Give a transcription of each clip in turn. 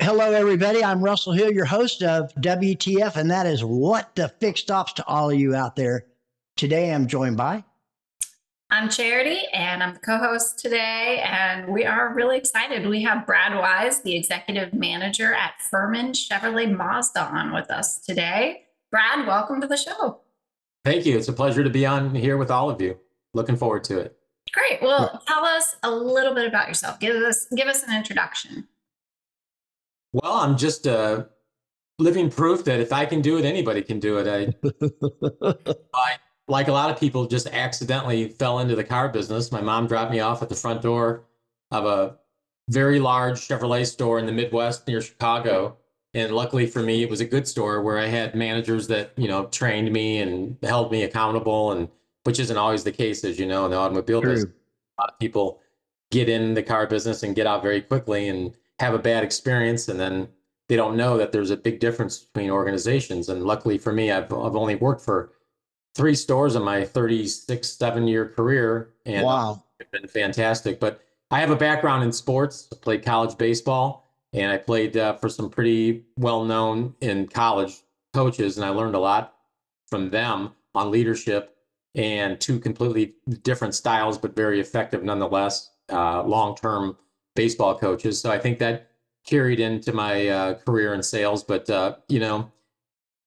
Hello, everybody. I'm Russell Hill, your host of WTF, and that is What the Fixed Ops to all of you out there. Today, I'm joined by... I'm Charity, and I'm the co-host today, and we are really excited. We have Brad Wise, the executive manager at Ferman Chevrolet Mazda, on with us today. Brad, welcome to the show. Thank you. It's a pleasure to be on here with all of you. Looking forward to it. Great. Well, tell us a little bit about yourself. Give us an introduction. Well, I'm just living proof that if I can do it, anybody can do it. I, like a lot of people, just accidentally fell into the car business. My mom dropped me off at the front door of a very large Chevrolet store in the Midwest near Chicago. And luckily for me, it was a good store where I had managers that, trained me and held me accountable, and which isn't always the case, as you know, in the automobile business. A lot of people get in the car business and get out very quickly and have a bad experience, and then they don't know that there's a big difference between organizations. And luckily for me, I've only worked for 3 stores in my 7-year career, and wow, it's been fantastic. But I have a background in sports. I played college baseball, and I played for some pretty well-known in college coaches, and I learned a lot from them on leadership, and 2 completely different styles, but very effective nonetheless, long-term baseball coaches. So I think that carried into my career in sales. But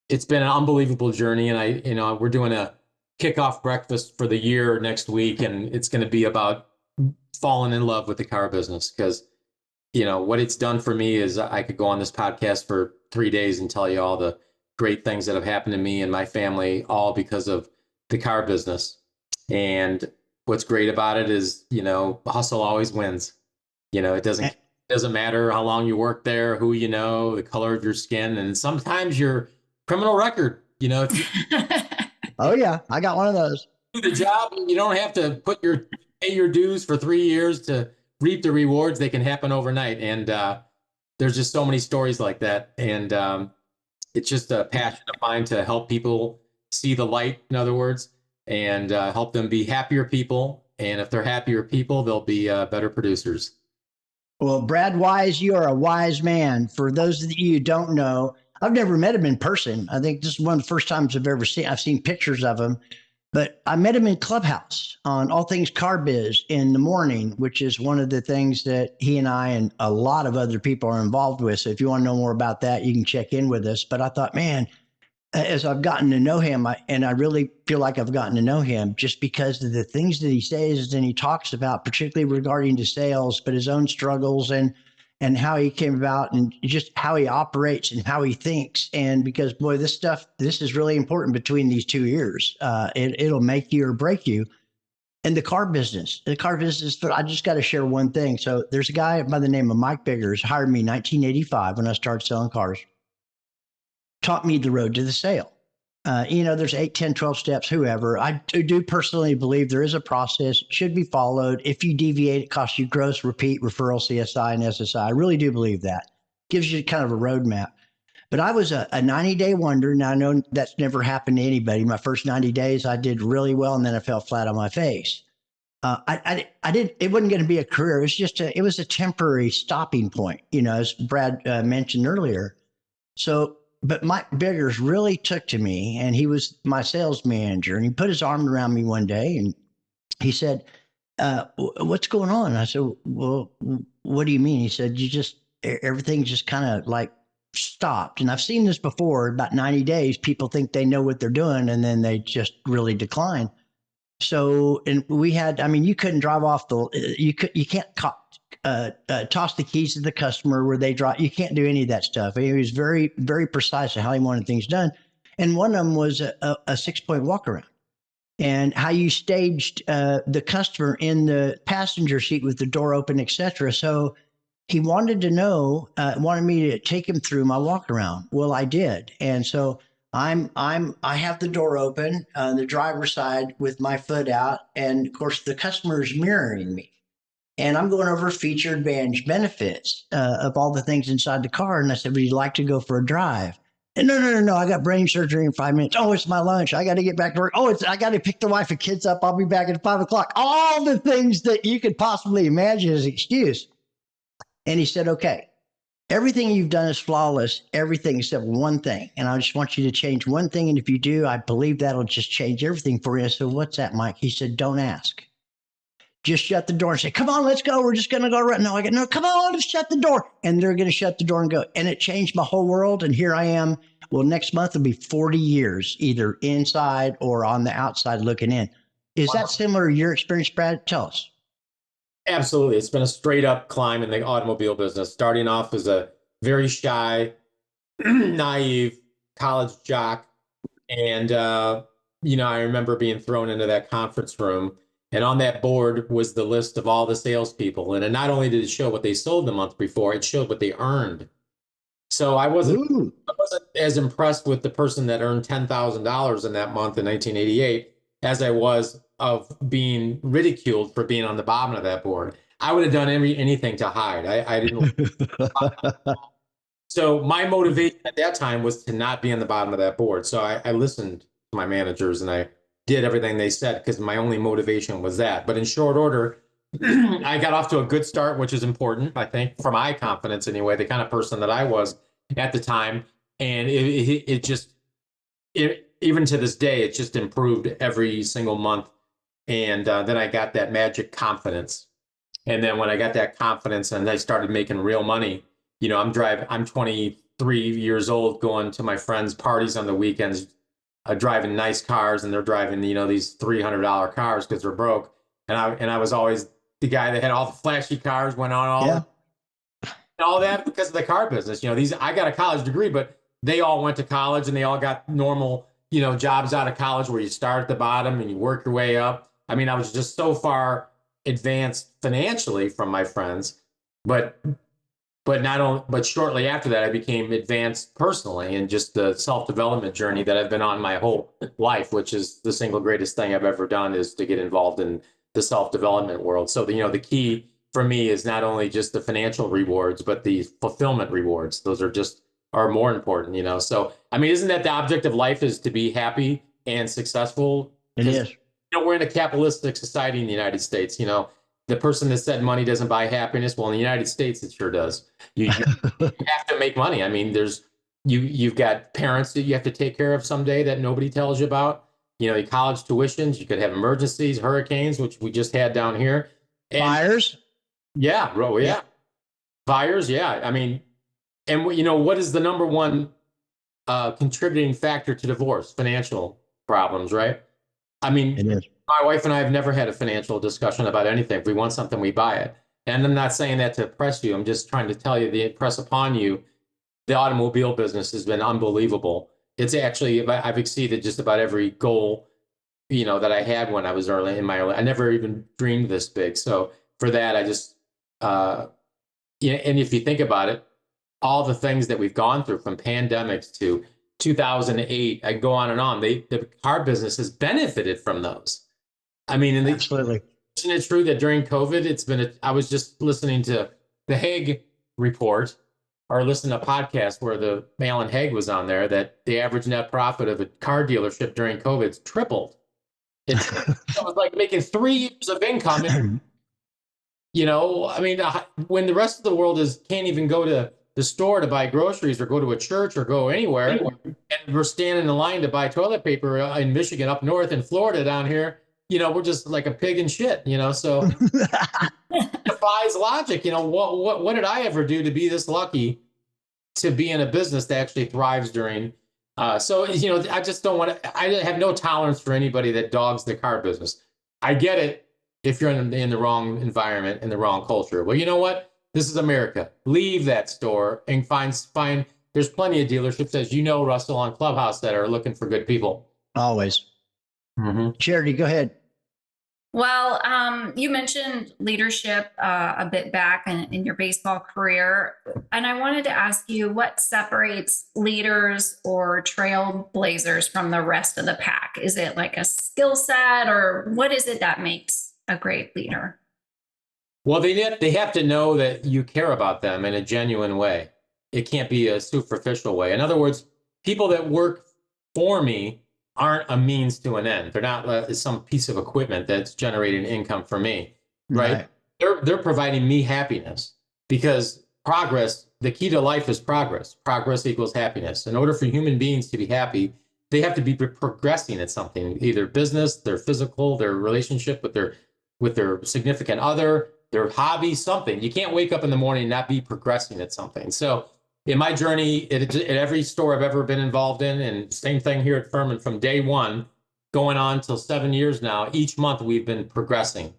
it's been an unbelievable journey, and we're doing a kickoff breakfast for the year next week, and it's going to be about falling in love with the car business, because what it's done for me is I could go on this podcast for 3 days and tell you all the great things that have happened to me and my family, all because of the car business. And what's great about it is, hustle always wins. It doesn't matter how long you work there, who the color of your skin, and sometimes your criminal record. Oh yeah, I got one of those. Do the job, and you don't have to pay your dues for 3 years to reap the rewards. They can happen overnight, and there's just so many stories like that. And it's just a passion of mine to help people see the light, in other words, and help them be happier people. And if they're happier people, they'll be better producers. Well, Brad Wise, you are a wise man. For those of you who don't know, I've never met him in person. I think this is one of the first times I've seen pictures of him, but I met him in Clubhouse on All Things Car Biz in the morning, which is one of the things that he and I and a lot of other people are involved with. So if you want to know more about that, you can check in with us. But I thought, man, as I've gotten to know him, and I really feel like I've gotten to know him just because of the things that he says and he talks about, particularly regarding to sales, but his own struggles and how he came about and just how he operates and how he thinks. And because, boy, this is really important between these 2 years. It'll make you or break you. And the car business, I just got to share one thing. So there's a guy by the name of Mike Biggers, hired me in 1985 when I started selling cars. Taught me the road to the sale. There's 8, 10, 12 steps, whoever. I do personally believe there is a process. It should be followed. If you deviate, it costs you gross, repeat, referral, CSI, and SSI. I really do believe that. Gives you kind of a roadmap. But I was a 90-day wonder. Now, I know that's never happened to anybody. My first 90 days, I did really well, and then I fell flat on my face. It wasn't going to be a career. It was a temporary stopping point, as Brad mentioned earlier. But Mike Biggers really took to me, and he was my sales manager, and he put his arm around me one day and he said, what's going on? And I said, well, what do you mean? He said, everything just kind of like stopped. And I've seen this before. About 90 days, people think they know what they're doing, and then they just really decline. So, and you couldn't drive off you can't toss the keys to the customer where they drive. You can't do any of that stuff. He was very, very precise in how he wanted things done. And one of them was a 6-point walk around, and how you staged the customer in the passenger seat with the door open, etc. So he wanted to know, wanted me to take him through my walk around. Well, I did. And so I have the door open, the driver's side with my foot out. And of course the customer is mirroring me. And I'm going over feature advantage benefits of all the things inside the car. And I said, would you like to go for a drive? And no, I got brain surgery in 5 minutes. Oh, it's my lunch. I got to get back to work. Oh, I got to pick the wife and kids up. I'll be back at 5 o'clock. All the things that you could possibly imagine as an excuse. And he said, okay. Everything you've done is flawless, everything except one thing. And I just want you to change one thing. And if you do, I believe that'll just change everything for you. So what's that, Mike? He said, don't ask. Just shut the door and say, come on, let's go. We're just going to go right now. I go, no, come on, just shut the door. And they're going to shut the door and go. And it changed my whole world. And here I am. Well, next month will be 40 years, either inside or on the outside looking in. Is that similar to your experience, Brad? Tell us. Absolutely. It's been a straight up climb in the automobile business, starting off as a very shy, naive college jock. And, I remember being thrown into that conference room, and on that board was the list of all the salespeople. And not only did it show what they sold the month before, it showed what they earned. So I wasn't as impressed with the person that earned $10,000 in that month in 1988 as I was of being ridiculed for being on the bottom of that board. I would have done anything to hide. I didn't. So my motivation at that time was to not be on the bottom of that board. So I listened to my managers and I did everything they said because my only motivation was that. But in short order, I got off to a good start, which is important, I think, for my confidence anyway, the kind of person that I was at the time. And it just, even to this day, it just improved every single month. And then I got that magic confidence. And then when I got that confidence and I started making real money, I'm 23 years old, going to my friends' parties on the weekends, driving nice cars, and they're driving, these $300 cars because they're broke. And I was always the guy that had all the flashy cars, went on all that because of the car business. I got a college degree, but they all went to college and they all got normal, jobs out of college where you start at the bottom and you work your way up. I mean, I was just so far advanced financially from my friends, but shortly after that, I became advanced personally, and just the self-development journey that I've been on my whole life, which is the single greatest thing I've ever done, is to get involved in the self-development world. So, the key for me is not only just the financial rewards, but the fulfillment rewards. Those are more important, So, I mean, isn't that the object of life, is to be happy and successful? It is. We're in a capitalistic society in the United States, The person that said money doesn't buy happiness. Well, in the United States, it sure does. You have to make money. I mean, you've got parents that you have to take care of someday that nobody tells you about. Your college tuitions. You could have emergencies, hurricanes, which we just had down here. And, fires. Yeah, bro. Yeah. Fires. Yeah. I mean, and what is the number one contributing factor to divorce? Financial problems, right? I mean, it is. My wife and I have never had a financial discussion about anything. If we want something, we buy it. And I'm not saying that to impress you. I'm just trying to tell you, impress upon you, the automobile business has been unbelievable. It's actually, I've exceeded just about every goal, that I had when I was early in my early. I never even dreamed this big. So for that, I just, and if you think about it, all the things that we've gone through, from pandemics to 2008, I go on and on. The car business has benefited from those. I mean, absolutely. Isn't it true that during COVID, I was just listening to the Hague report, or listening to a podcast where the Malin Hague was on there, that the average net profit of a car dealership during COVID tripled. It was like making 3 years of income. And, I mean, when the rest of the world can't even go to the store to buy groceries or go to a church or go anywhere, and we're standing in line to buy toilet paper in Michigan, up north, in Florida down here, we're just like a pig in shit, so it defies logic. What did I ever do to be this lucky to be in a business that actually thrives during? I just don't want to, I have no tolerance for anybody that dogs the car business. I get it if you're in the wrong environment, in the wrong culture. Well, you know what? This is America. Leave that store and find, there's plenty of dealerships, as Russell, on Clubhouse, that are looking for good people. Always. Mm-hmm. Charity, go ahead. Well, you mentioned leadership a bit back in your baseball career. And I wanted to ask you, what separates leaders or trailblazers from the rest of the pack? Is it like a skill set, or what is it that makes a great leader? Well, they have to know that you care about them in a genuine way. It can't be a superficial way. In other words, people that work for me aren't a means to an end. They're not some piece of equipment that's generating income for me, right? They're providing me happiness, because progress, the key to life is progress. Progress equals happiness. In order for human beings to be happy, they have to be progressing at something, either business, their physical, their relationship with their significant other, their hobby, something. You can't wake up in the morning and not be progressing at something. So in my journey, at every store I've ever been involved in, and same thing here at Ferman, from day one, going on till 7 years now, each month we've been progressing.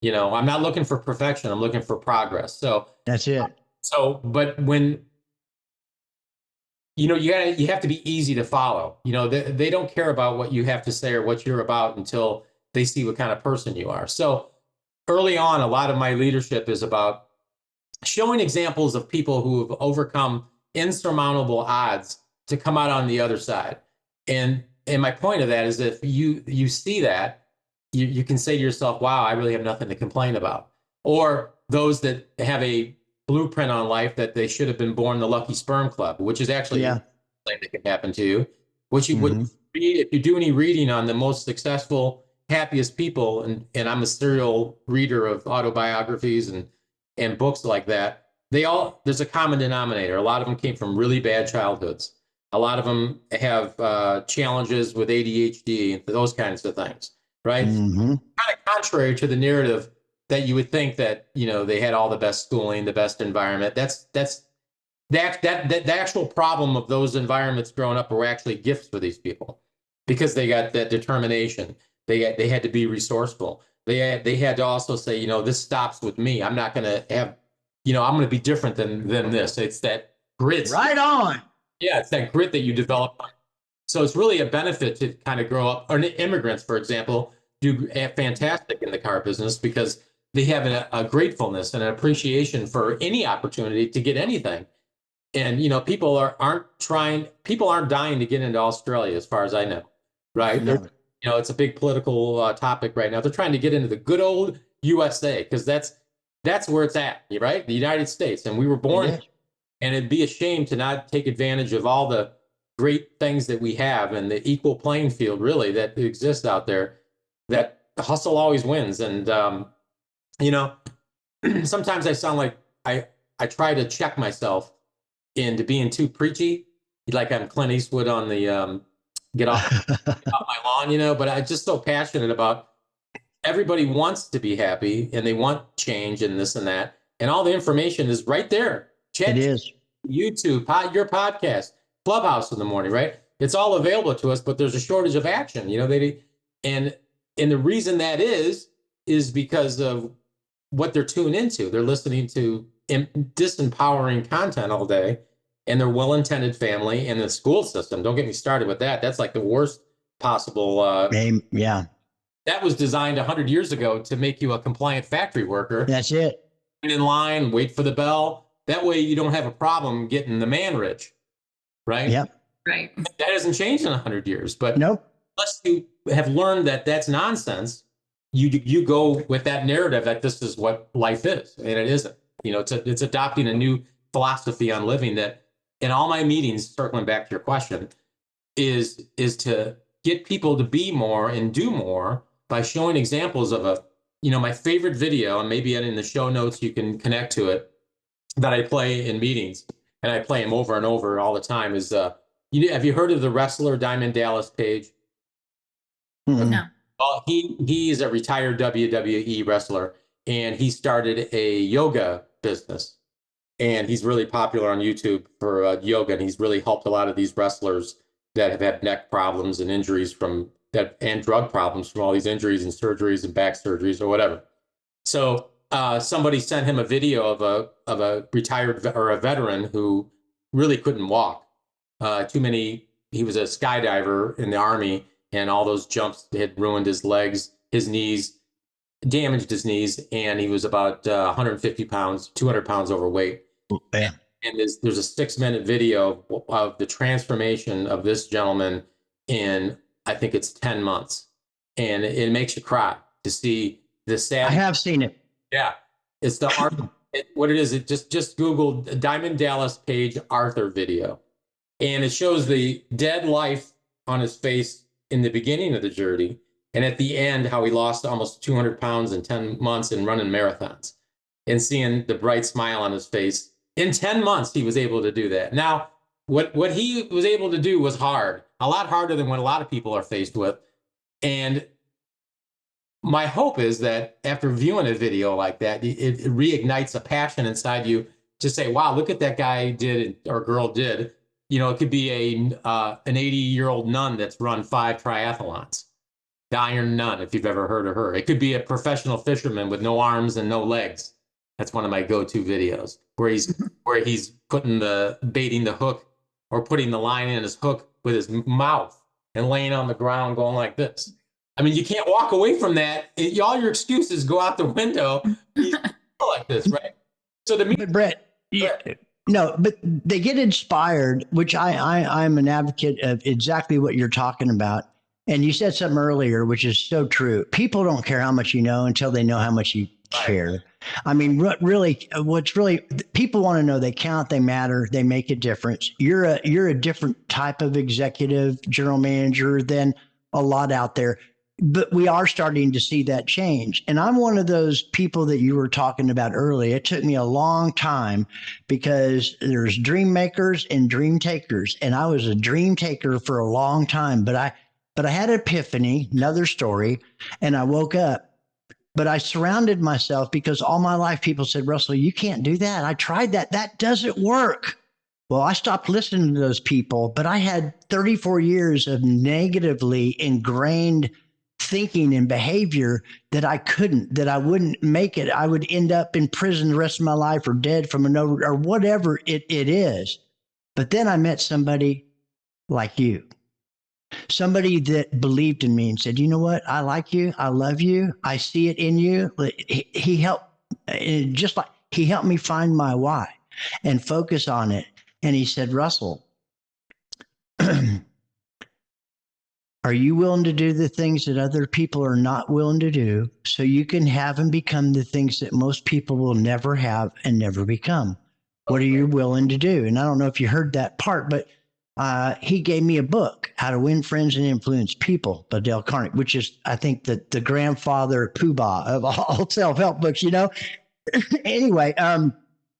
You know, I'm not looking for perfection. I'm looking for progress. So That's it. So, but when, you know, you have to be easy to follow. You know, they don't care about what you have to say or what you're about until they see what kind of person you are. So early on, a lot of my leadership is about showing examples of people who have overcome insurmountable odds to come out on the other side. And my point of that is, if you see that, you can say to yourself, wow, I really have nothing to complain about. Or those that have a blueprint on life that they should have been born the lucky sperm club, which is actually something that can happen to you. What you would read, if you do any reading on the most successful, happiest people, and I'm a serial reader of autobiographies and books like that, there's a common denominator. A lot of them came from really bad childhoods. A lot of them have challenges with ADHD and those kinds of things, right? Kind of contrary to the narrative that you would think that, you know, they had all the best schooling, the best environment. That's the actual problem of those environments growing up were actually gifts for these people, because they got that determination. They had to be resourceful. They had to also say, you know, this stops with me. I'm not going to have, you know, I'm going to be different than this. It's that grit. Right on. Yeah, it's that grit that you develop. So it's really a benefit to kind of grow up. Or immigrants, for example, do fantastic in the car business because they have a gratefulness and an appreciation for any opportunity to get anything. And, you know, people aren't dying to get into Australia, as far as I know, right? No. You know, it's a big political topic right now. They're trying to get into the good old USA, because that's where it's at, right? The United States. And we were born here. And it'd be a shame to not take advantage of all the great things that we have and the equal playing field, really, that exists out there, that hustle always wins. And, you know, sometimes I sound like I try to check myself into being too preachy, like I'm Clint Eastwood on the get off my lawn, you know, but I'm just so passionate about everybody wants to be happy and they want change and this and that. And all the information is right there. It is. YouTube, your podcast, Clubhouse in the morning, right? It's all available to us, but there's a shortage of action, you know, and the reason that is because of what they're tuned into. They're listening to disempowering content all day, and their well-intended family and the school system. Don't get me started with that. That's like the worst possible. Yeah. That was designed 100 years ago to make you a compliant factory worker. That's it. In line, wait for the bell. That way you don't have a problem getting the man rich, right? Yep. Right. That hasn't changed in 100 years. But nope. Unless you have learned that that's nonsense, you go with that narrative that this is what life is, and it isn't. You know, it's adopting a new philosophy on living that, in all my meetings, circling back to your question, is to get people to be more and do more by showing examples of my favorite video, and maybe in the show notes you can connect to it, that I play in meetings, and I play them over and over all the time, is have you heard of the wrestler Diamond Dallas Page? No. Well, he's a retired WWE wrestler, and he started a yoga business, and he's really popular on YouTube for yoga, and he's really helped a lot of these wrestlers that have had neck problems and injuries from that, and drug problems from all these injuries and surgeries and back surgeries or whatever. So somebody sent him a video of a retired or a veteran who really couldn't walk. He was a skydiver in the Army, and all those jumps had ruined his legs, his knees, damaged his knees, and he was about 150 pounds, 200 pounds overweight. Yeah. And there's a 6-minute video of the transformation of this gentleman in, I think it's 10 months. And it makes you cry to see the sad. I have seen it. Yeah. It's the Arthur, what it is, it just Google Diamond Dallas Page Arthur video. And it shows the dead life on his face in the beginning of the journey, and at the end, how he lost almost 200 pounds in 10 months in running marathons, and seeing the bright smile on his face In 10 months, he was able to do that. Now, what he was able to do was hard, a lot harder than what a lot of people are faced with. And my hope is that after viewing a video like that, it reignites a passion inside you to say, wow, look at that guy did or girl did. You know, it could be an 80-year-old nun that's run 5 triathlons, the Iron Nun, if you've ever heard of her. It could be a professional fisherman with no arms and no legs. That's one of my go-to videos where he's baiting the hook or putting the line in his hook with his mouth and laying on the ground going like this. I mean, you can't walk away from that. All your excuses go out the window. He's like this, right? So But Brett, no, but they get inspired, which I'm an advocate of exactly what you're talking about. And you said something earlier, which is so true. People don't care how much you know until they know how much you care. I mean, people want to know they count, they matter, they make a difference. You're a different type of executive general manager than a lot out there. But we are starting to see that change. And I'm one of those people that you were talking about earlier. It took me a long time because there's dream makers and dream takers. And I was a dream taker for a long time. But I had an epiphany, another story, and I woke up. But I surrounded myself because all my life people said, Russell, you can't do that. I tried that. That doesn't work. Well, I stopped listening to those people, but I had 34 years of negatively ingrained thinking and behavior that I wouldn't make it. I would end up in prison the rest of my life or dead from or whatever it is. But then I met somebody like you, somebody that believed in me and said, you know what? I like you. I love you. I see it in you. He helped me find my why and focus on it. And he said, Russell, are you willing to do the things that other people are not willing to do so you can have and become the things that most people will never have and never become? What are you willing to do? And I don't know if you heard that part, but he gave me a book, How to Win Friends and Influence People by Dale Carnegie, which is, I think, the grandfather poobah of all self-help books, you know? Anyway,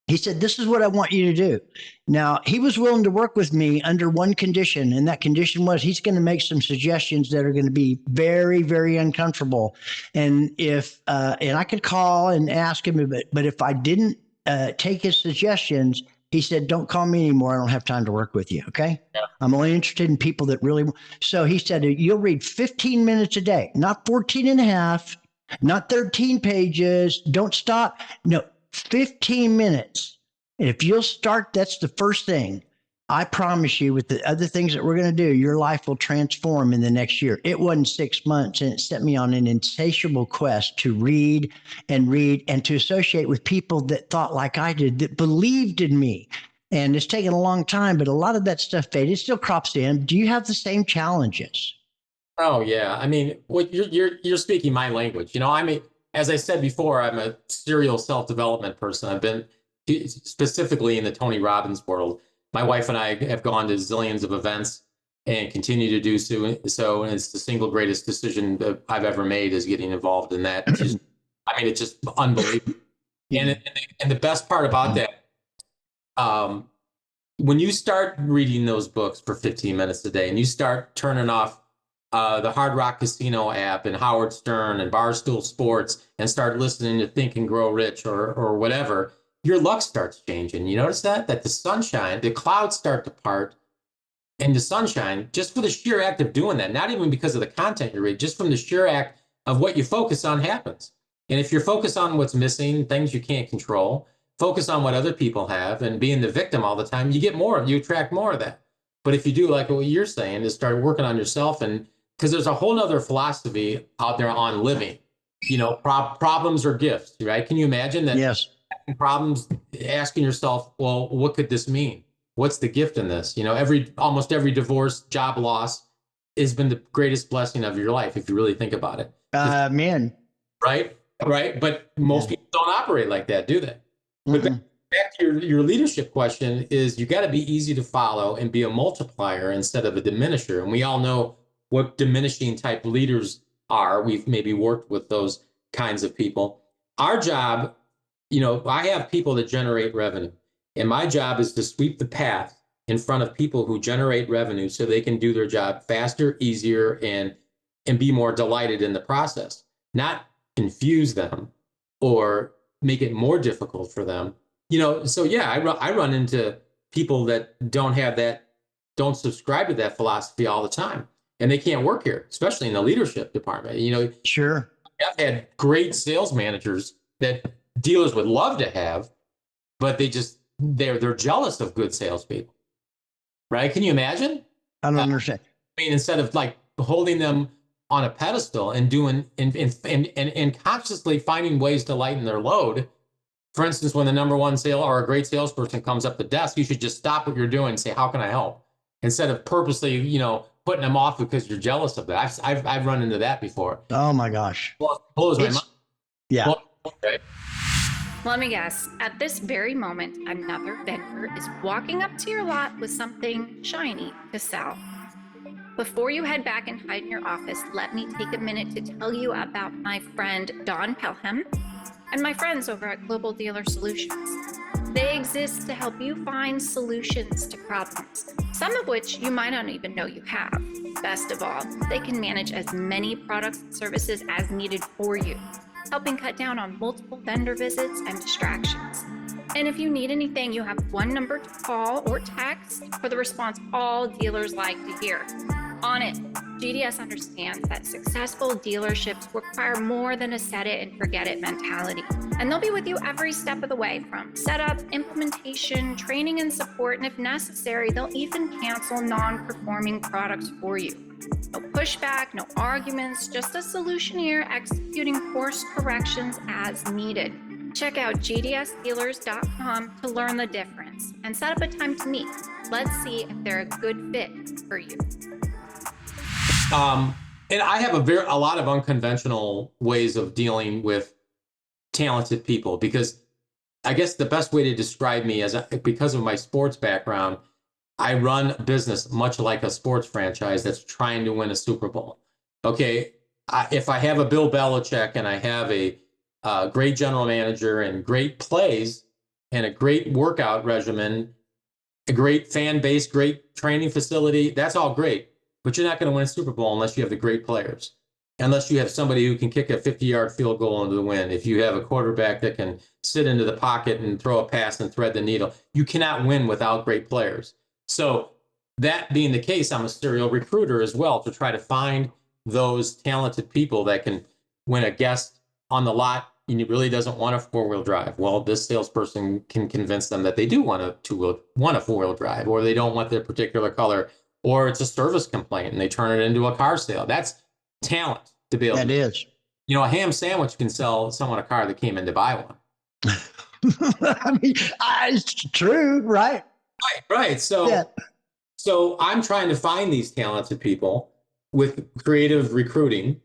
he said, this is what I want you to do. Now, he was willing to work with me under one condition, and that condition was he's going to make some suggestions that are going to be very, very uncomfortable. And and I could call and ask him, but if I didn't take his suggestions, he said, don't call me anymore. I don't have time to work with you. Okay. Yeah. I'm only interested in people that really. So he said, you'll read 15 minutes a day, not 14 and a half, not 13 pages. Don't stop. No. 15 minutes. If you'll start, that's the first thing. I promise you, with the other things that we're going to do, your life will transform in the next year. It wasn't 6 months, and it set me on an insatiable quest to read and to associate with people that thought like I did, that believed in me. And it's taken a long time, but a lot of that stuff faded. It still crops in. Do you have the same challenges? Oh yeah, I mean, what you're speaking my language. You know, I mean, as I said before, I'm a serial self-development person. I've been specifically in the Tony Robbins world. My wife and I have gone to zillions of events and continue to do so. And it's the single greatest decision that I've ever made is getting involved in that. It's just unbelievable. And the best part about that, when you start reading those books for 15 minutes a day and you start turning off the Hard Rock Casino app and Howard Stern and Barstool Sports and start listening to Think and Grow Rich or whatever, your luck starts changing. You notice that the clouds start to part and the sunshine, just for the sheer act of doing that, not even because of the content you read, just from the sheer act of what you focus on happens. And if you're focused on what's missing, things you can't control, focus on what other people have and being the victim all the time, you attract more of that. But if you do like what you're saying, is start working on yourself, and because there's a whole nother philosophy out there on living, you know, problems are gifts, right? Can you imagine that? Yes. Problems, asking yourself, well, what could this mean? What's the gift in this? You know, almost every divorce, job loss has been the greatest blessing of your life, if you really think about it. Man. Right. But most people don't operate like that, do they? But back to your leadership question is you got to be easy to follow and be a multiplier instead of a diminisher. And we all know what diminishing type leaders are. We've maybe worked with those kinds of people. Our job, you know, I have people that generate revenue. And my job is to sweep the path in front of people who generate revenue so they can do their job faster, easier, and be more delighted in the process, not confuse them or make it more difficult for them. So yeah, I run into people that don't subscribe to that philosophy all the time, and they can't work here, especially in the leadership department. Sure. I've had great sales managers that dealers would love to have, but they're jealous of good salespeople, right? Can you imagine? I don't understand. I mean, instead of like holding them on a pedestal and doing and consciously finding ways to lighten their load. For instance, when the number one sale or a great salesperson comes up the desk, you should just stop what you're doing and say, "How can I help?" Instead of purposely, putting them off because you're jealous of that. I've run into that before. Oh my gosh. Blows my mind. Yeah. Right. Let me guess. At this very moment, another vendor is walking up to your lot with something shiny to sell. Before you head back and hide in your office, let me take a minute to tell you about my friend Dawn Pelham and my friends over at Global Dealer Solutions. They exist to help you find solutions to problems, some of which you might not even know you have. Best of all, they can manage as many products and services as needed for you, helping cut down on multiple vendor visits and distractions. And if you need anything, you have one number to call or text for the response all dealers like to hear. On it, GDS understands that successful dealerships require more than a set it and forget it mentality. And they'll be with you every step of the way, from setup, implementation, training, and support. And if necessary, they'll even cancel non-performing products for you. No pushback, no arguments, just a solution here executing course corrections as needed. Check out gdsdealers.com to learn the difference and set up a time to meet. Let's see if they're a good fit for you. And I have a lot of unconventional ways of dealing with talented people, because I guess the best way to describe me because of my sports background, I run a business much like a sports franchise that's trying to win a Super Bowl. Okay, if I have a Bill Belichick and I have a great general manager and great plays and a great workout regimen, a great fan base, great training facility, that's all great. But you're not going to win a Super Bowl unless you have the great players, unless you have somebody who can kick a 50-yard field goal into the wind. If you have a quarterback that can sit into the pocket and throw a pass and thread the needle, you cannot win without great players. So that being the case, I'm a serial recruiter as well to try to find those talented people that can, when a guest on the lot really doesn't want a four-wheel drive, well, this salesperson can convince them that they do want a four-wheel drive, or they don't want their particular color, or it's a service complaint and they turn it into a car sale. That's talent to be able That is. A ham sandwich can sell someone a car that came in to buy one. I mean, it's true, right? Right. So I'm trying to find these talented people with creative recruiting.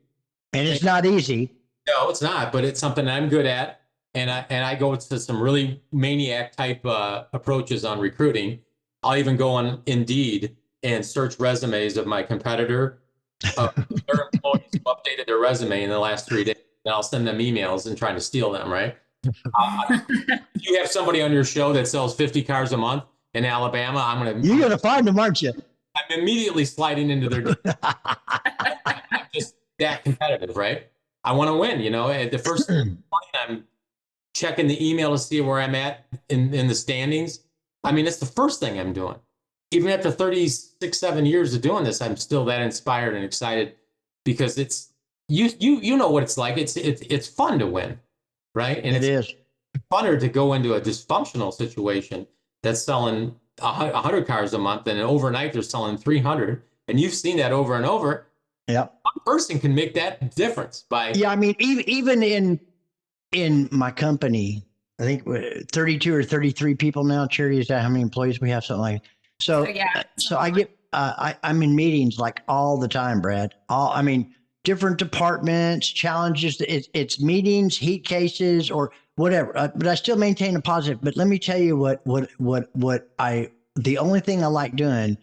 And it's not easy. No, it's not, but it's something I'm good at. And I go to some really maniac type approaches on recruiting. I'll even go on Indeed and search resumes of my competitor, their employees who updated their resume in the last 3 days, and I'll send them emails and trying to steal them, right? If you have somebody on your show that sells 50 cars a month in Alabama, You're going to find them, aren't you? I'm immediately sliding into their I'm just that competitive, right? I want to win, At the first point, I'm checking the email to see where I'm at in the standings. I mean, it's the first thing I'm doing. Even after 36, 7 years of doing this, I'm still that inspired and excited, because it's you know what it's like. It's fun to win, right? And it's funner to go into a dysfunctional situation that's selling 100 cars a month, and overnight they're selling 300, and you've seen that over and over. Yeah, one person can make that difference by. Yeah, I mean, even in my company, I think 32 or 33 people now. Charity, is that how many employees we have? Something like that. So I get, I'm in meetings like all the time, Brad. Different departments, challenges. It's meetings, heat cases, or whatever. But I still maintain a positive. But let me tell you the only thing I like doing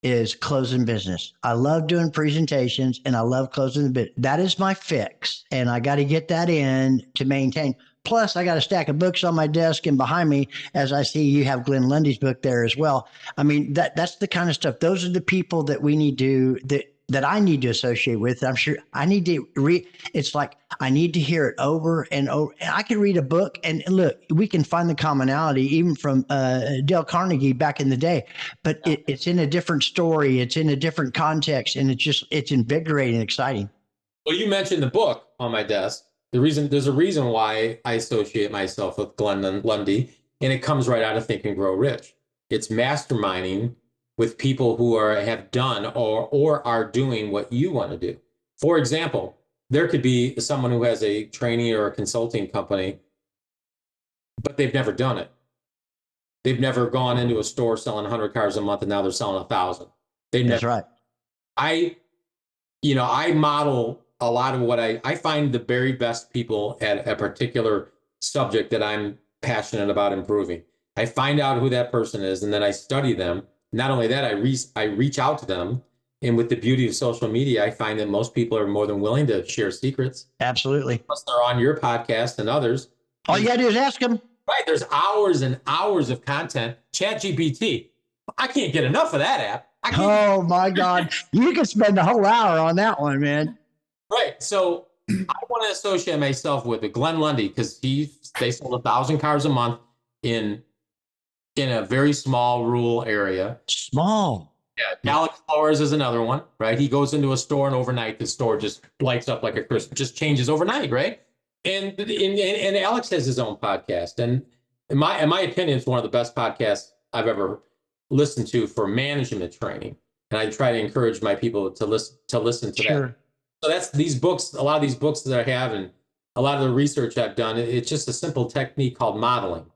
is closing business. I love doing presentations and I love closing the bit. That is my fix. And I got to get that in to maintain. Plus, I got a stack of books on my desk, and behind me, as I see, you have Glenn Lundy's book there as well. I mean, that's the kind of stuff. Those are the people that we need to that I need to associate with. I'm sure I need to read. It's like I need to hear it over and over. And I can read a book, and look, we can find the commonality even from Dale Carnegie back in the day. But it's in a different story. It's in a different context, and it's invigorating and exciting. Well, you mentioned the book on my desk. There's a reason why I associate myself with Glenn Lundy, and it comes right out of Think and Grow Rich. It's masterminding with people who have done or are doing what you want to do. For example, there could be someone who has a training or a consulting company, but they've never done it. They've never gone into a store selling 100 cars a month, and now they're selling 1,000. That's right. I model a lot of what I find the very best people at a particular subject that I'm passionate about improving. I find out who that person is, and then I study them. Not only that, I reach out to them. And with the beauty of social media, I find that most people are more than willing to share secrets. Absolutely. Plus, they're on your podcast and others. All you got to do is ask them. Right. There's hours and hours of content. ChatGPT. I can't get enough of that app. Oh, my God. You can spend a whole hour on that one, man. Right. So I want to associate myself with Glenn Lundy because they sold 1,000 cars a month in a very small rural area. Small. Yeah. Alex Flores is another one, right? He goes into a store and overnight the store just lights up like a Christmas, just changes overnight, right? And Alex has his own podcast. And in my opinion, it's one of the best podcasts I've ever listened to for management training. And I try to encourage my people to listen to that. So that's these books, a lot of these books that I have and a lot of the research I've done, it's just a simple technique called modeling.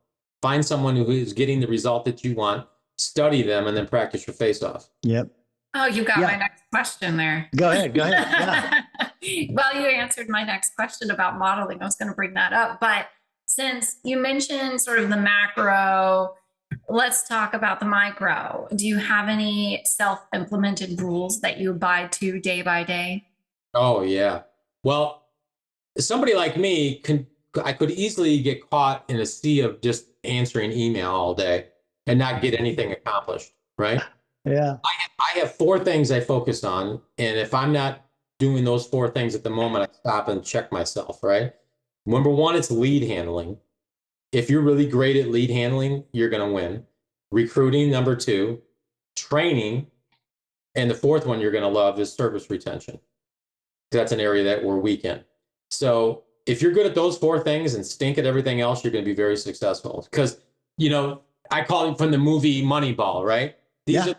Find someone who is getting the result that you want, study them, and then practice your face off. Yep. Oh, you got my next question there. Go ahead. Yeah. Well, you answered my next question about modeling. I was going to bring that up. But since you mentioned sort of the macro, let's talk about the micro. Do you have any self-implemented rules that you abide to day by day? Oh, yeah. Well, somebody like me, I could easily get caught in a sea of just answering email all day and not get anything accomplished, right? Yeah. I have 4 things I focus on. And if I'm not doing those 4 things at the moment, I stop and check myself, right? Number 1, it's lead handling. If you're really great at lead handling, you're going to win. Recruiting, number 2, training. And the 4th one you're going to love is service retention. That's an area that we're weak in. So if you're good at those 4 things and stink at everything else, you're going to be very successful. Because, I call it from the movie Moneyball, right? These are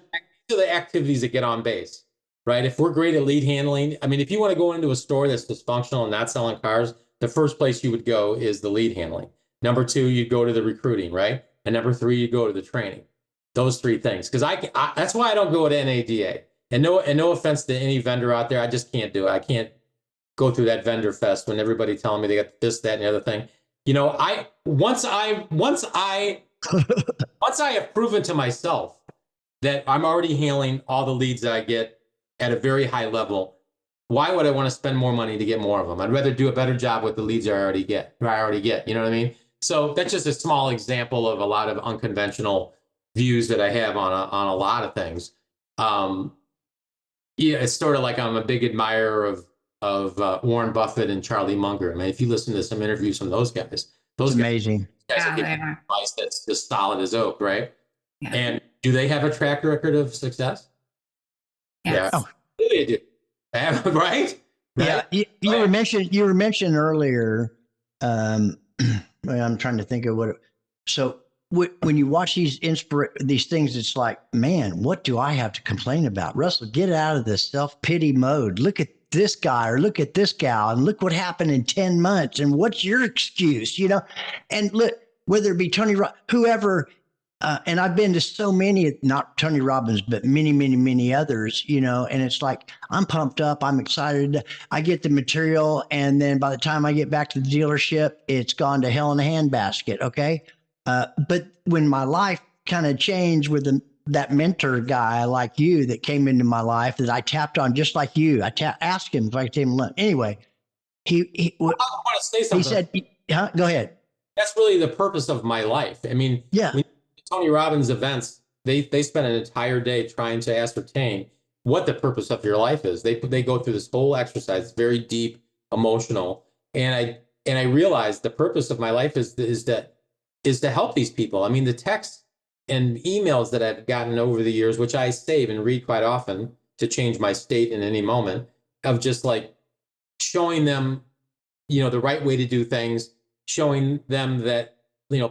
the activities that get on base, right? If we're great at lead handling, I mean, if you want to go into a store that's dysfunctional and not selling cars, the first place you would go is the lead handling. Number 2, you'd go to the recruiting, right? And number 3, you go to the training. Those 3 things. Because that's why I don't go to NADA. And no offense to any vendor out there, I just can't do it. I can't go through that vendor fest when everybody telling me they got this, that, and the other thing. Once I have proven to myself that I'm already handling all the leads that I get at a very high level, why would I want to spend more money to get more of them? I'd rather do a better job with the leads I already get. You know what I mean? So that's just a small example of a lot of unconventional views that I have on a lot of things. It's sort of like I'm a big admirer of Warren Buffett and Charlie Munger. I mean, if you listen to some interviews from those guys, amazing. Guys are giving advice that's just solid as oak, right? Yeah. And do they have a track record of success? Yes. Yeah, they do. Right? Yeah, you were mentioned earlier. I'm trying to think of what. So when you watch these things, it's like, man, what do I have to complain about? Russell, get out of this self-pity mode. Look at this guy or look at this gal and look what happened in 10 months. And what's your excuse, And look, whether it be Tony, whoever, and I've been to so many, not Tony Robbins, but many, many, many others, and it's like, I'm pumped up. I'm excited. I get the material. And then by the time I get back to the dealership, it's gone to hell in a handbasket. Okay. But when my life kind of changed with that mentor guy like you that came into my life that I tapped on just like you, asked him if I could take him lunch. Anyway, I want to say something. He said, go ahead. that's really the purpose of my life. I mean, Yeah. when Tony Robbins events, they spend an entire day trying to ascertain what the purpose of your life is. They go through this whole exercise. It's very deep, emotional, and I realized the purpose of my life is to help these people. I mean, the texts and emails that I've gotten over the years, which I save and read quite often to change my state in any moment, of just like showing them, the right way to do things, showing them that,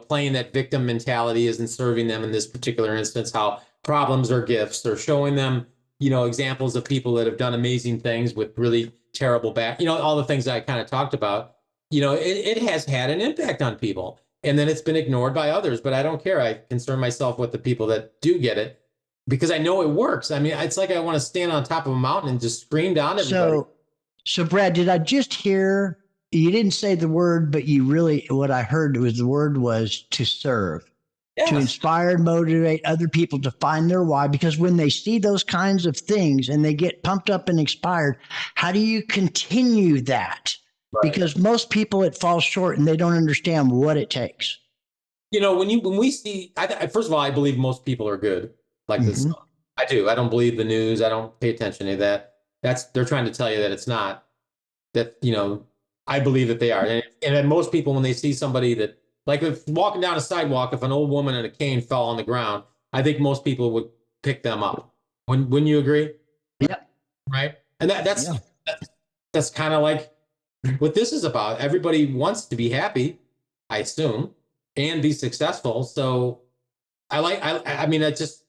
playing that victim mentality isn't serving them in this particular instance, how problems are gifts, or showing them, examples of people that have done amazing things with really terrible all the things that I kind of talked about, it has had an impact on people. And then it's been ignored by others, but I don't care. I concern myself with the people that do get it because I know it works. I mean, it's like I want to stand on top of a mountain and just scream down at everybody. So Brad, did I just hear, you didn't say the word, but what I heard was the word was to serve, Yes. to inspire and motivate other people to find their why. Because when they see those kinds of things and they get pumped up and inspired, how do you continue that? Right. Because most people, it falls short and they don't understand what it takes. When we see, first of all, I believe most people are good like this. Mhm. I do. I don't believe the news. I don't pay attention to that. They're trying to tell you that it's not. That, I believe that they are. And then most people, when they see somebody that, like if walking down a sidewalk, if an old woman in a cane fell on the ground, I think most people would pick them up. Wouldn't you agree? Yep. Right. And that's Yeah. that's kind of like what this is about. Everybody wants to be happy, I assume, and be successful. So I mean, I just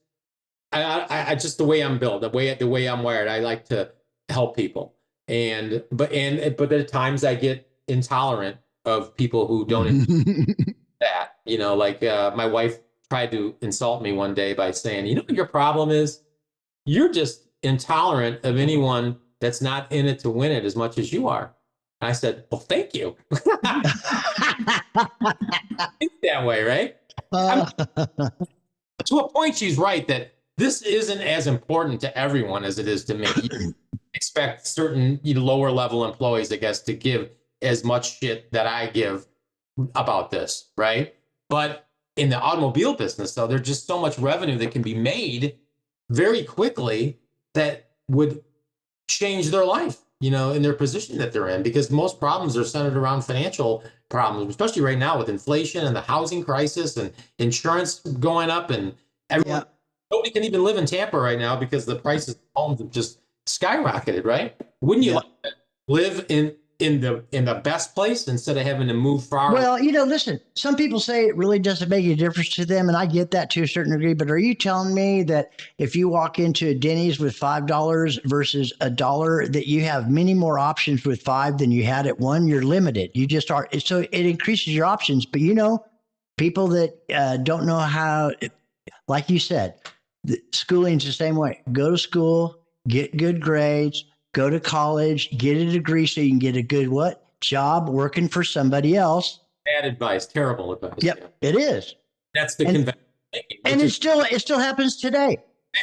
the way I'm built, the way I'm wired, I like to help people. But at times I get intolerant of people who don't that, like my wife tried to insult me one day by saying, what your problem is? You're just intolerant of anyone that's not in it to win it as much as you are. I said, well, thank you. It's that way, right? To a point, she's right that this isn't as important to everyone as it is to me. You expect certain lower level employees, I guess, to give as much shit that I give about this, right? But in the automobile business, though, there's just so much revenue that can be made very quickly that would change their life, in their position that they're in, because most problems are centered around financial problems, especially right now with inflation and the housing crisis and insurance going up, and everyone, nobody can even live in Tampa right now because the prices of homes have just skyrocketed, right? Wouldn't you like to live in the best place instead of having to move far? Well, listen, some people say it really doesn't make a difference to them, and I get that to a certain degree, but are you telling me that if you walk into a Denny's with $5 versus $1, that you have many more options with $5 than you had at one? You're limited. You just are. So it increases your options, but people that don't know how, like you said, schooling's the same way. Go to school, get good grades, go to college, get a degree so you can get a good job working for somebody else. Bad advice, terrible advice. Yep, it is. That's the convention thinking. And it still happens today.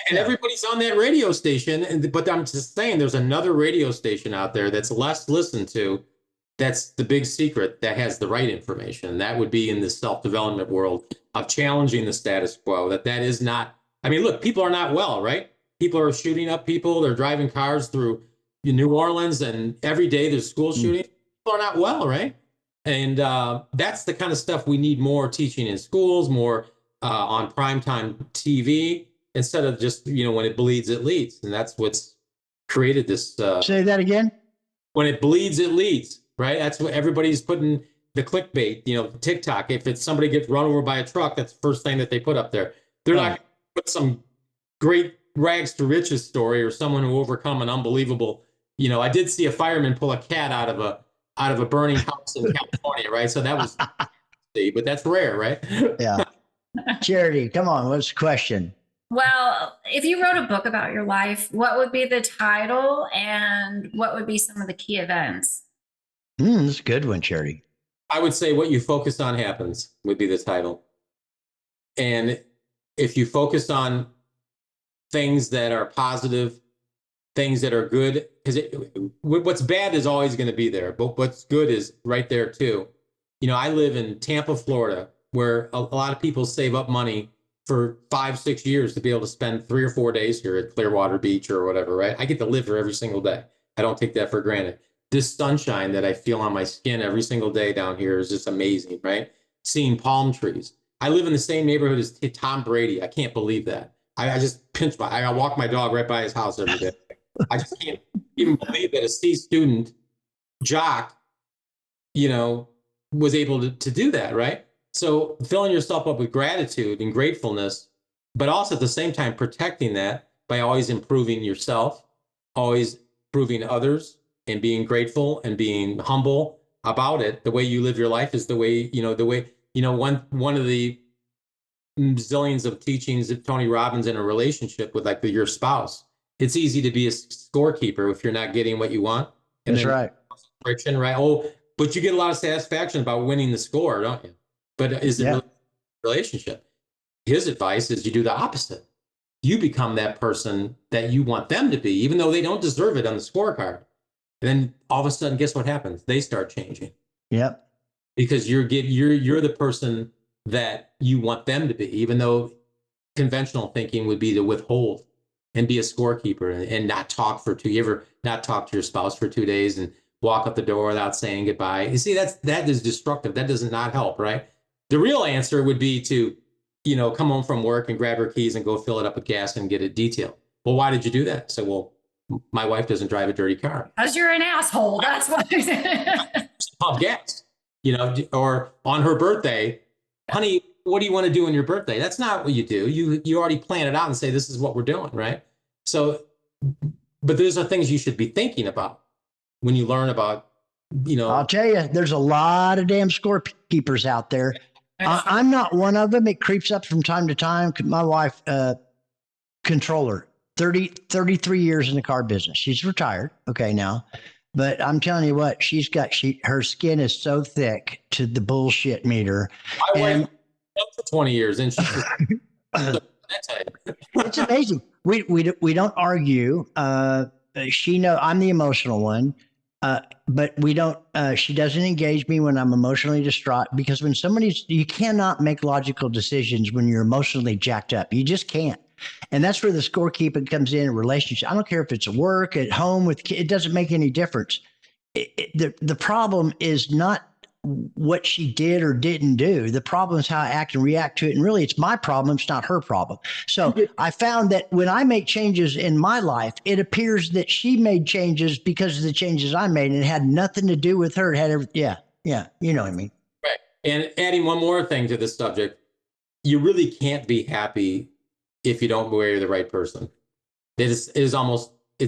And everybody's on that radio station, but I'm just saying there's another radio station out there that's less listened to. That's the big secret that has the right information. That would be in the self-development world of challenging the status quo. That is not, I mean, look, people are not well, right? People are shooting up people. They're driving cars through New Orleans, and every day there's school shootings. People are not well, right? And that's the kind of stuff we need more teaching in schools, more on primetime TV, instead of just, when it bleeds, it leads. And that's what's created this. Say that again. When it bleeds, it leads, right? That's what everybody's putting the clickbait, TikTok. If it's somebody gets run over by a truck, that's the first thing that they put up there. They're not going to put some great rags to riches story or someone who overcome an unbelievable, I did see a fireman pull a cat out of a burning house in California, right? So that was, but that's rare, right? Yeah. Charity, come on, what's the question? Well, if you wrote a book about your life, what would be the title and what would be some of the key events? That's a good one, Charity. I would say What You Focus On Happens would be the title. And if you focus on things that are positive, things that are good, because what's bad is always going to be there, but what's good is right there too. I live in Tampa, Florida, where a lot of people save up money for 5-6 years to be able to spend 3 or 4 days here at Clearwater Beach or whatever, right? I get to live here every single day. I don't take that for granted. This sunshine that I feel on my skin every single day down here is just amazing, right? Seeing palm trees. I live in the same neighborhood as Tom Brady. I can't believe that. I just I walk my dog right by his house every day. I just can't even believe that a C student jock, was able to do that, right? So filling yourself up with gratitude and gratefulness, but also at the same time protecting that by always improving yourself, always improving others, and being grateful and being humble about it. The way you live your life is the way, one of the zillions of teachings of Tony Robbins in a relationship with your spouse. It's easy to be a scorekeeper if you're not getting what you want. And That's right. Friction, right? Oh, but you get a lot of satisfaction about winning the score, don't you? But is it really a relationship? His advice is you do the opposite. You become that person that you want them to be, even though they don't deserve it on the scorecard. And then all of a sudden, guess what happens? They start changing. Yep. Because you're the person that you want them to be, even though conventional thinking would be to withhold and be a scorekeeper and not talk for you ever not talk to your spouse for 2 days and walk up the door without saying goodbye. You see, that is destructive. That does not help, right? The real answer would be to, come home from work and grab her keys and go fill it up with gas and get it detailed. Well, why did you do that? So, well, my wife doesn't drive a dirty car. Because you're an asshole. That's why. Pump gas, or on her birthday, honey, what do you want to do on your birthday? That's not what you do. You already plan it out and say, this is what we're doing, right? So, but those are things you should be thinking about when you learn about, I'll tell you, there's a lot of damn scorekeepers out there. I'm not one of them. It creeps up from time to time. My wife, controller, 33 years in the car business. She's retired. Okay, now. But I'm telling you what, her skin is so thick to the bullshit meter. My wife for 20 years, and she's it's amazing. We don't argue. I'm the emotional one. But we don't, she doesn't engage me when I'm emotionally distraught, because when you cannot make logical decisions when you're emotionally jacked up. You just can't. And that's where the scorekeeping comes in a relationship. I don't care if it's at work, at home, with kids, it doesn't make any difference. The problem is not what she did or didn't do. The problem is how I act and react to it. And really, it's my problem. It's not her problem. So I found that when I make changes in my life, it appears that she made changes because of the changes I made, and it had nothing to do with her. It had everything. Yeah. You know what I mean? Right. And adding one more thing to this subject, you really can't be happy if you don't marry the right person. It's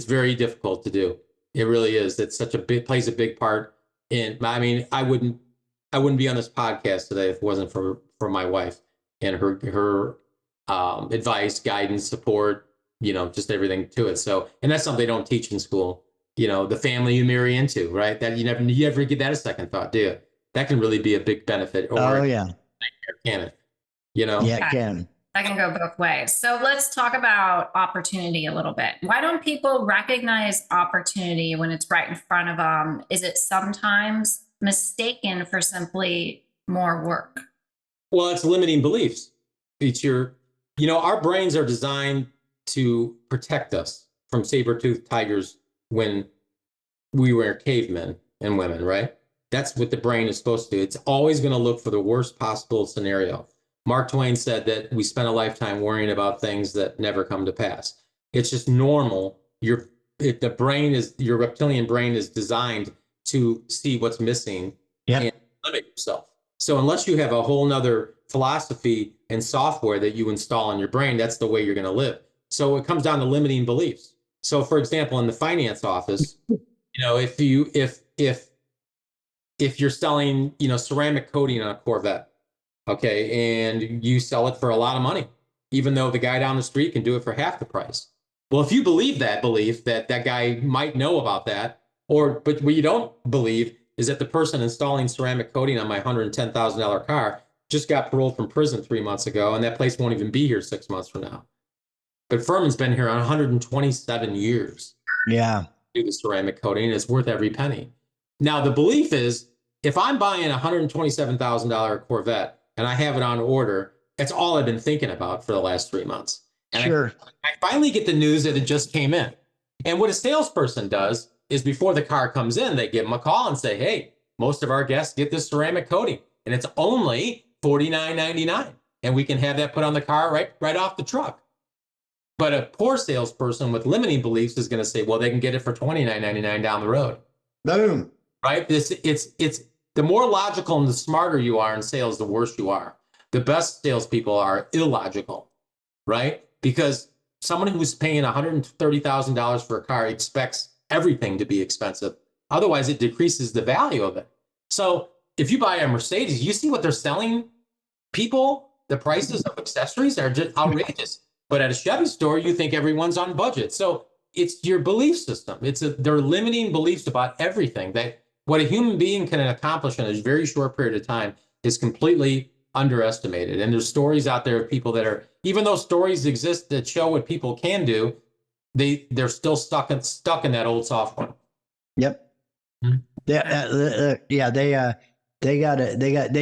very difficult to do. It really is. It's plays a big part in, I wouldn't be on this podcast today if it wasn't for my wife and her advice, guidance, support, just everything to it. So, and that's something they don't teach in school. The family you marry into, right? That you never give that a second thought, do you? That can really be a big benefit. Oh yeah. Can it? Yeah, it can. That can go both ways. So let's talk about opportunity a little bit. Why don't people recognize opportunity when it's right in front of them? Is it sometimes mistaken for simply more work? Well, it's limiting beliefs. It's our brains are designed to protect us from saber-toothed tigers when we were cavemen and women, right? That's what the brain is supposed to do. It's always going to look for the worst possible scenario. Mark Twain said that we spend a lifetime worrying about things that never come to pass. It's just normal. Your reptilian brain is designed to see what's missing and limit yourself. So unless you have a whole nother philosophy and software that you install in your brain, that's the way you're going to live. So it comes down to limiting beliefs. So for example, in the finance office, if you're selling, ceramic coating on a Corvette, okay, and you sell it for a lot of money, even though the guy down the street can do it for half the price. Well, if you believe that belief that guy might know about that, but what you don't believe is that the person installing ceramic coating on my $110,000 car just got paroled from prison 3 months ago, and that place won't even be here 6 months from now. But Ferman's been here 127 years. Yeah. Do the ceramic coating, and it's worth every penny. Now, the belief is if I'm buying a $127,000 Corvette and I have it on order, that's all I've been thinking about for the last 3 months. And Sure. I finally get the news that it just came in. And what a salesperson does is before the car comes in, they give them a call and say, hey, most of our guests get this ceramic coating and it's only $49.99. And we can have that put on the car right off the truck. But a poor salesperson with limiting beliefs is going to say, well, they can get it for $29.99 down the road. Boom. Right? It's the more logical and the smarter you are in sales, the worse you are. The best salespeople are illogical, right? Because someone who's paying $130,000 for a car expects everything to be expensive. Otherwise, it decreases the value of it. So if you buy a Mercedes, you see what they're selling people, the prices of accessories are just outrageous. But at a Chevy store, you think everyone's on budget. So it's your belief system. They're limiting beliefs about everything. That what a human being can accomplish in a very short period of time is completely underestimated. And there's stories out there of people that are, even though stories exist that show what people can do, they're still stuck in that old software. Yep. Hmm. They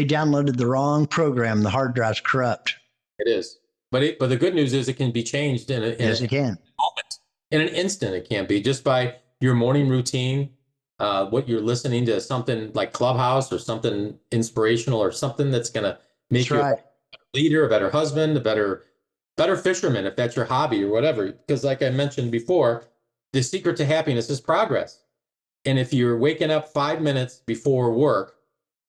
downloaded the wrong program. The hard drive's corrupt. It is. But the good news is it can be changed in an moment. In an instant, it can be just by your morning routine, what you're listening to, something like Clubhouse or something inspirational or something that's going to make you a better leader, a better husband, a better fisherman, if that's your hobby or whatever. Because like I mentioned before, the secret to happiness is progress. And if you're waking up 5 minutes before work,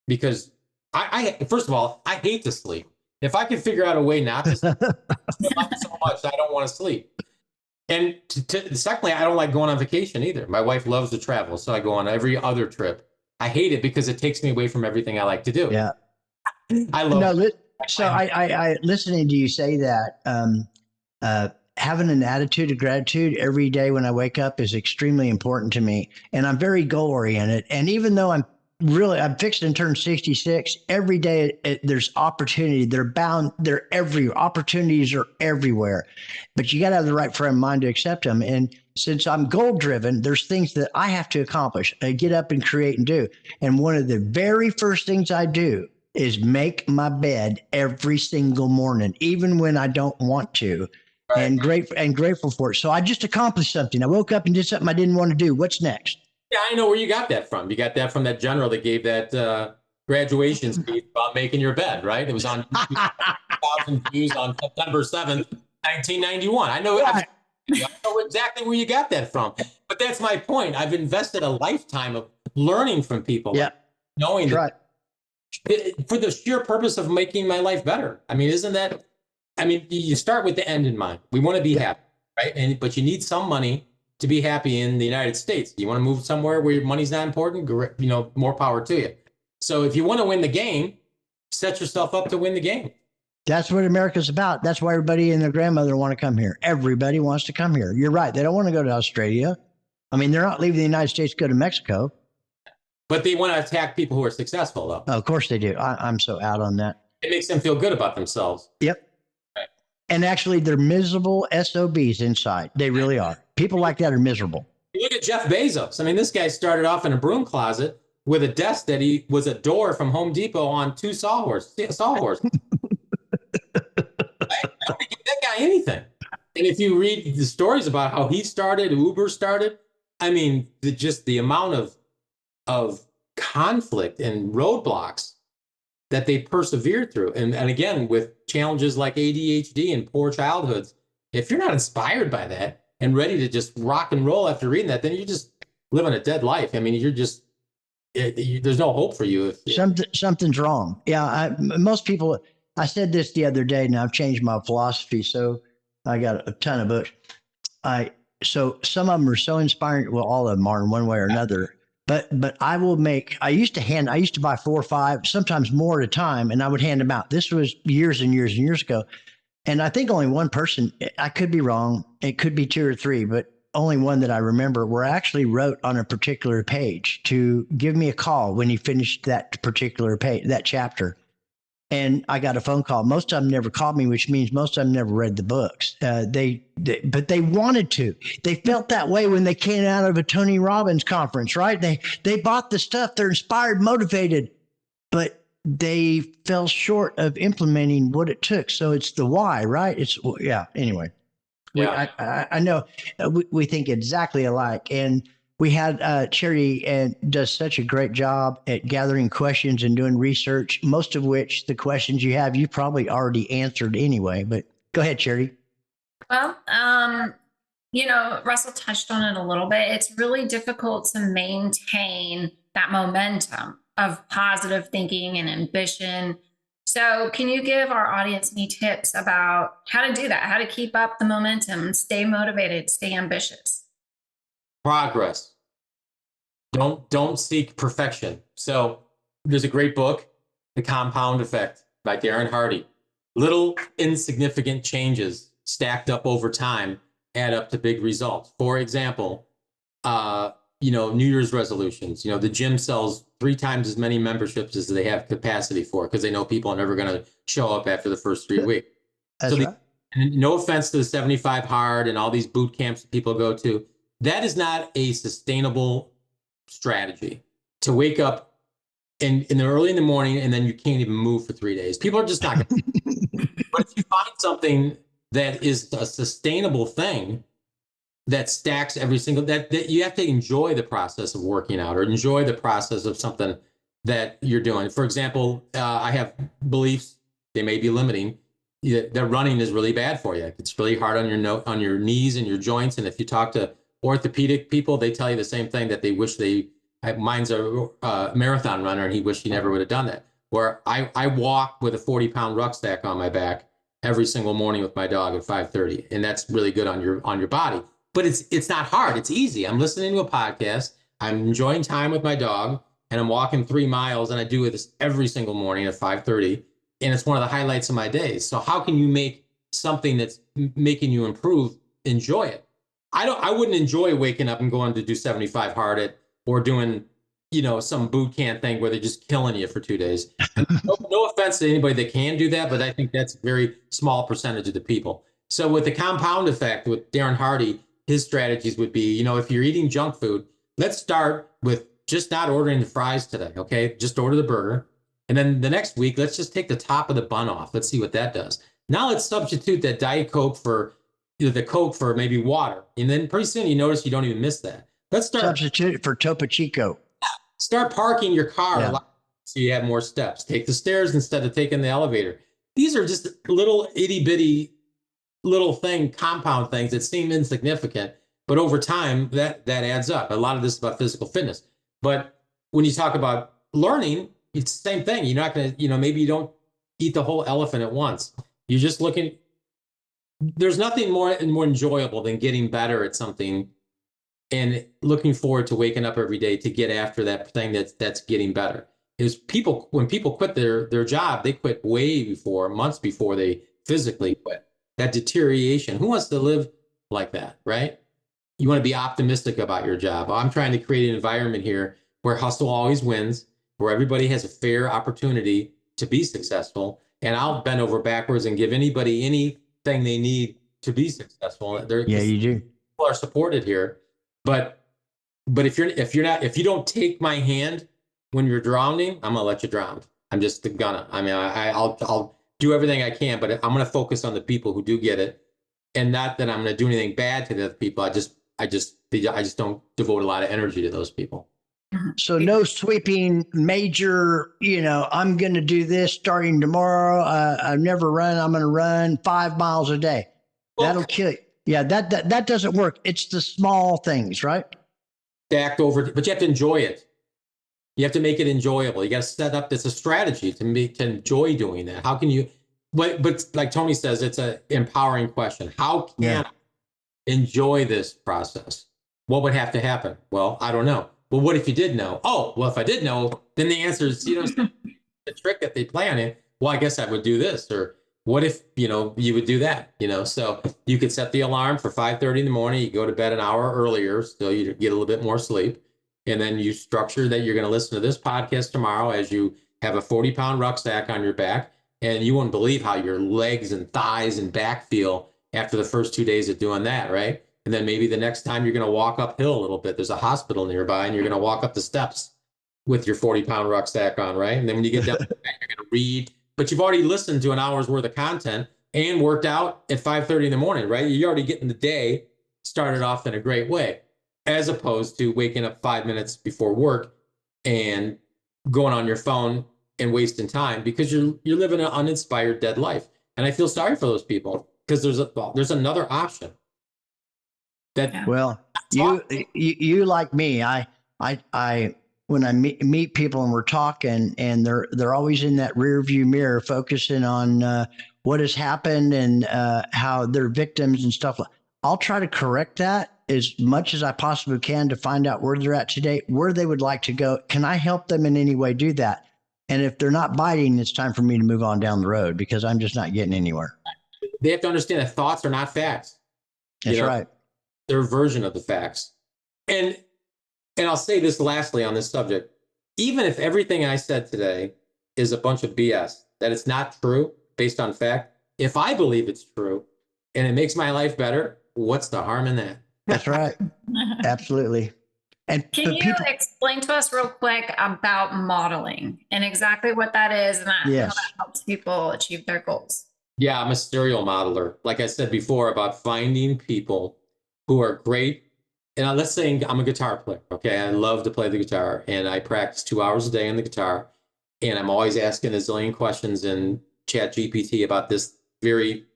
because I first of all, I hate to sleep. If I could figure out a way not to sleep, so much, I don't want to sleep. And secondly, I don't like going on vacation either. My wife loves to travel, so I go on every other trip. I hate it because it takes me away from everything I like to do. Yeah, I love it. So I listening to you say that, having an attitude of gratitude every day when I wake up is extremely important to me. And I'm very goal oriented. And even though I'm fixed and turn 66, every day there's opportunity. Opportunities are everywhere, but you got to have the right frame of mind to accept them. And since I'm goal driven, there's things that I have to accomplish. I get up and create and do. And one of the very first things I do is make my bed every single morning, even when I don't want to. Right. And grateful for it. So I just accomplished something. I woke up and did something I didn't want to do. What's next? Yeah, I know where you got that from. You got that from that general that gave that graduation speech about making your bed, right? It was on 2,000 views on September 7th, 1991. I know, right. I know exactly where you got that from. But that's my point. I've invested a lifetime of learning from people, knowing that for the sheer purpose of making my life better. I mean, you start with the end in mind. We want to be happy, right? But you need some money to be happy in the United States. You want to move somewhere where your money's not important, more power to you. So if you want to win the game, set yourself up to win the game. That's what America's about. That's why everybody and their grandmother want to come here. Everybody wants to come here. You're right. They don't want to go to Australia. I mean, they're not leaving the United States to go to Mexico. But they want to attack people who are successful, though. Oh, of course they do. I'm so out on that. It makes them feel good about themselves. Yep. Right. And actually, they're miserable SOBs inside. They really are. People like that are miserable. You look at Jeff Bezos. I mean, this guy started off in a broom closet with a desk that was a door from Home Depot on two sawhorses. I don't give that guy anything. And if you read the stories about how he started, Uber started, I mean, the amount of conflict and roadblocks that they persevered through. And again, with challenges like ADHD and poor childhoods, if you're not inspired by that and ready to just rock and roll after reading that, then you're just living a dead life. I mean, there's no hope for you. Something's wrong. Yeah. Most people, I said this the other day, and I've changed my philosophy. So I got a ton of books. So some of them are so inspiring. Well, all of them are in one way or another. But I used to buy 4 or 5, sometimes more at a time, and I would hand them out. This was years and years and years ago. And I think only one person, I could be wrong, it could be 2 or 3, but only one that I remember where I actually wrote on a particular page to give me a call when he finished that particular page, that chapter. And I got a phone call. Most of them never called me, which means most of them never read the books. But they wanted to. They felt that way when they came out of a Tony Robbins conference, right? They bought the stuff. They're inspired, motivated, but they fell short of implementing what it took. So it's the why, right? Anyway. Yeah. I know we think exactly alike. And we had Charity and does such a great job at gathering questions and doing research, most of which the questions you have, you probably already answered anyway. But go ahead, Charity. Well, Russell touched on it a little bit. It's really difficult to maintain that momentum of positive thinking and ambition. So can you give our audience any tips about how to do that, how to keep up the momentum, stay motivated, stay ambitious? Progress. Don't seek perfection. So there's a great book, The Compound Effect by Darren Hardy. Little insignificant changes stacked up over time add up to big results. For example, New Year's resolutions. The gym sells 3 times as many memberships as they have capacity for because they know people are never going to show up after the first 3 weeks. That's right. And no offense to the 75 hard and all these boot camps that people go to, that is not a sustainable strategy to wake up in the early in the morning and then you can't even move for 3 days. People are just not going to. But if you find something that is a sustainable thing that stacks every single, that you have to enjoy the process of working out or enjoy the process of something that you're doing. For example, I have beliefs, they may be limiting, that running is really bad for you. It's really hard on your knees and your joints. And if you talk to orthopedic people, they tell you the same thing, that they wish mine's a marathon runner and he wished he never would have done that. Where I walk with a 40-pound rucksack on my back every single morning with my dog at 5:30. And that's really good on your body. But it's not hard. It's easy. I'm listening to a podcast. I'm enjoying time with my dog and I'm walking 3 miles and I do this every single morning at 5:30. And it's one of the highlights of my days. So how can you make something that's making you improve, enjoy it? I wouldn't enjoy waking up and going to do 75 hard or doing, some boot camp thing where they're just killing you for 2 days. No offense to anybody that can do that, but I think that's a very small percentage of the people. So with the compound effect with Darren Hardy, his strategies would be, if you're eating junk food, let's start with just not ordering the fries today. Okay. Just order the burger. And then the next week, let's just take the top of the bun off. Let's see what that does. Now let's substitute that Diet Coke for the Coke for maybe water. And then pretty soon you notice you don't even miss that. Let's start. Substitute it for Topo Chico. Start parking your car a lot so you have more steps. Take the stairs instead of taking the elevator. These are just little itty bitty little compound things that seem insignificant, but over time that adds up. A lot of this is about physical fitness. But when you talk about learning, it's the same thing. You're not going to, maybe you don't eat the whole elephant at once. You're just looking. There's nothing more enjoyable than getting better at something and looking forward to waking up every day to get after that thing that's getting better. When people quit their job, they quit months before they physically quit. That deterioration. Who wants to live like that, right? You want to be optimistic about your job. I'm trying to create an environment here where hustle always wins, where everybody has a fair opportunity to be successful. And I'll bend over backwards and give anybody anything they need to be successful. Yeah, you do. People are supported here. But if you don't take my hand when you're drowning, I'm gonna let you drown. I'm just gonna. I mean, I'll do everything I can, but I'm gonna focus on the people who do get it, and not that I'm gonna do anything bad to the other people. I just don't devote a lot of energy to those people. So no sweeping major, I'm going to do this starting tomorrow. I've never run. I'm going to run 5 miles a day. That'll kill you. Yeah, that doesn't work. It's the small things, right? Stacked over, but you have to enjoy it. You have to make it enjoyable. You got to set up this a strategy to enjoy doing that. How can you? But like Tony says, it's an empowering question. How can I enjoy this process? What would have to happen? Well, I don't know. Well, what if you did know? Oh, well, if I did know, then the answer is, the trick that they play on it. Well, I guess I would do this. Or what if, you would do that, so you could set the alarm for 5:30 in the morning. You go to bed an hour earlier, so you get a little bit more sleep. And then you structure that you're going to listen to this podcast tomorrow as you have a 40-pound rucksack on your back. And you wouldn't believe how your legs and thighs and back feel after the first 2 days of doing that, right? And then maybe the next time you're going to walk uphill a little bit, there's a hospital nearby, and you're going to walk up the steps with your 40-pound rucksack on, right? And then when you get down, you're going to read, but you've already listened to an hour's worth of content and worked out at 5:30 in the morning, right? You're already getting the day started off in a great way, as opposed to waking up 5 minutes before work and going on your phone and wasting time because you're living an uninspired, dead life. And I feel sorry for those people because there's another option. Well, you like me. I when I meet people and we're talking, and they're always in that rear view mirror, focusing on what has happened and how they're victims and stuff. I'll try to correct that as much as I possibly can to find out where they're at today, where they would like to go. Can I help them in any way do that? And if they're not biting, it's time for me to move on down the road because I'm just not getting anywhere. They have to understand that thoughts are not facts. That's right. Their version of the facts. And I'll say this lastly on this subject. Even if everything I said today is a bunch of BS, that it's not true based on fact, if I believe it's true and it makes my life better, what's the harm in that? That's right. Absolutely. And can you explain to us real quick about modeling and exactly what that is and how that helps people achieve their goals? Yeah, I'm a serial modeler. Like I said before, about finding people who are great. And let's say I'm a guitar player. Okay. I love to play the guitar and I practice 2 hours a day on the guitar. And I'm always asking a zillion questions in Chat GPT about this, very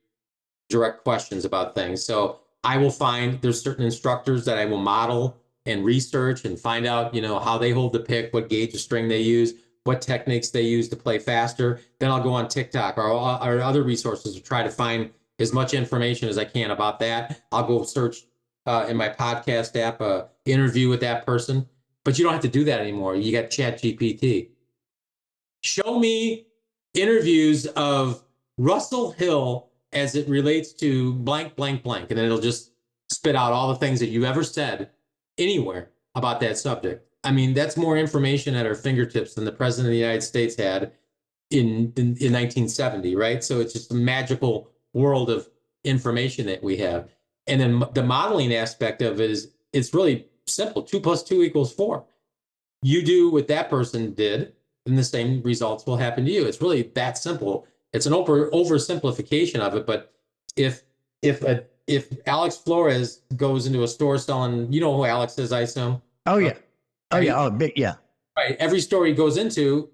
direct questions about things. So I will find there's certain instructors that I will model and research and find out, how they hold the pick, what gauge of string they use, what techniques they use to play faster. Then I'll go on TikTok or other resources to try to find as much information as I can about that. I'll go search in my podcast app, interview with that person, but you don't have to do that anymore. You got Chat GPT. Show me interviews of Russell Hill as it relates to blank, blank, blank. And then it'll just spit out all the things that you ever said anywhere about that subject. I mean, that's more information at our fingertips than the president of the United States had in 1970, right? So it's just a magical world of information that we have. And then the modeling aspect of it is, it's really simple. 2 + 2 = 4. You do what that person did, and the same results will happen to you. It's really that simple. It's an oversimplification of it. But if Alex Flores goes into a store selling, you know who Alex is, I assume? Oh, yeah. Oh, yeah. Oh, big, yeah. Right. Every store he goes into,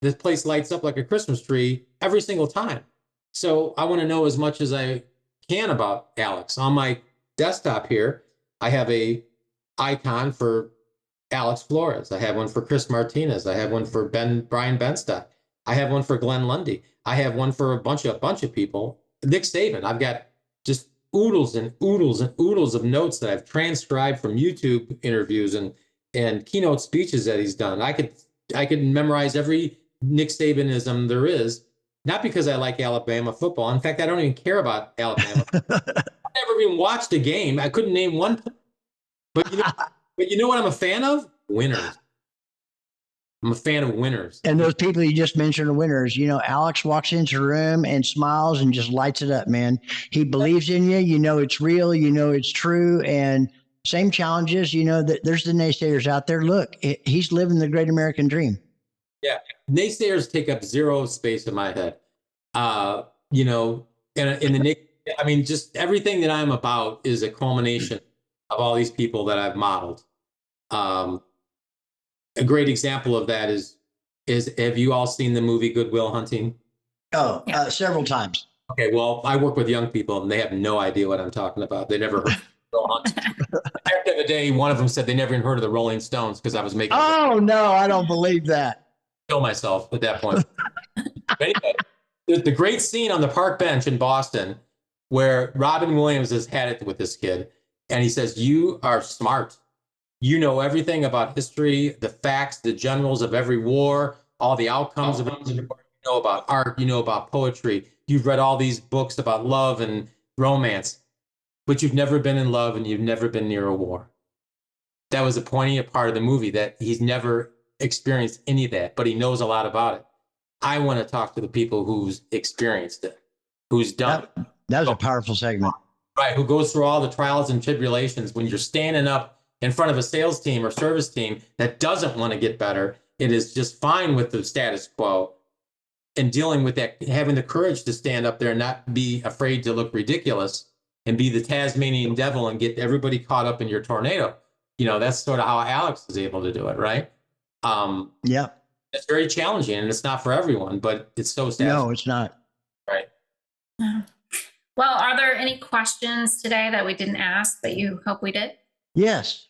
this place lights up like a Christmas tree every single time. So I want to know as much as I can about Alex. On my desktop here, I have a icon for Alex Flores. I have one for Chris Martinez. I have one for Brian Benstock. I have one for Glenn Lundy. I have one for a bunch of people. Nick Saban. I've got just oodles and oodles and oodles of notes that I've transcribed from YouTube interviews and keynote speeches that he's done. I could memorize every Nick Sabanism there is, not because I like Alabama football. In fact, I don't even care about Alabama. I've never even watched a game. I couldn't name one. But you know what I'm a fan of? Winners. I'm a fan of winners. And those people you just mentioned are winners. Alex walks into the room and smiles and just lights it up, man. He believes in you. It's real. It's true. And same challenges, that there's the naysayers out there. Look, he's living the great American dream. Yeah. Naysayers take up zero space in my head. Just everything that I'm about is a culmination of all these people that I've modeled. A great example of that is have you all seen the movie Good Will Hunting? Oh, several times. Okay, well, I work with young people and they have no idea what I'm talking about. They never heard of Will Hunting. The other day, one of them said they never even heard of the Rolling Stones because I was making. Oh no, I don't believe that. Kill myself at that point. But anyway, there's the great scene on the park bench in Boston where Robin Williams has had it with this kid, and he says, "You are smart. You know everything about history, the facts, the generals of every war, all the outcomes of every war. You know about art, you know about poetry. You've read all these books about love and romance, but you've never been in love and you've never been near a war." That was a poignant part of the movie, that he's never experienced any of that, but he knows a lot about it. I want to talk to the people who's experienced it, who's done it. That was a powerful segment. Right, who goes through all the trials and tribulations. When you're standing up in front of a sales team or service team that doesn't want to get better, it is just fine with the status quo, and dealing with that, having the courage to stand up there and not be afraid to look ridiculous and be the Tasmanian devil and get everybody caught up in your tornado. That's sort of how Alex is able to do it, right? Yeah. It's very challenging, and it's not for everyone, but it's so satisfying. No, it's not. Right. Yeah. Well, are there any questions today that we didn't ask that you hope we did? Yes.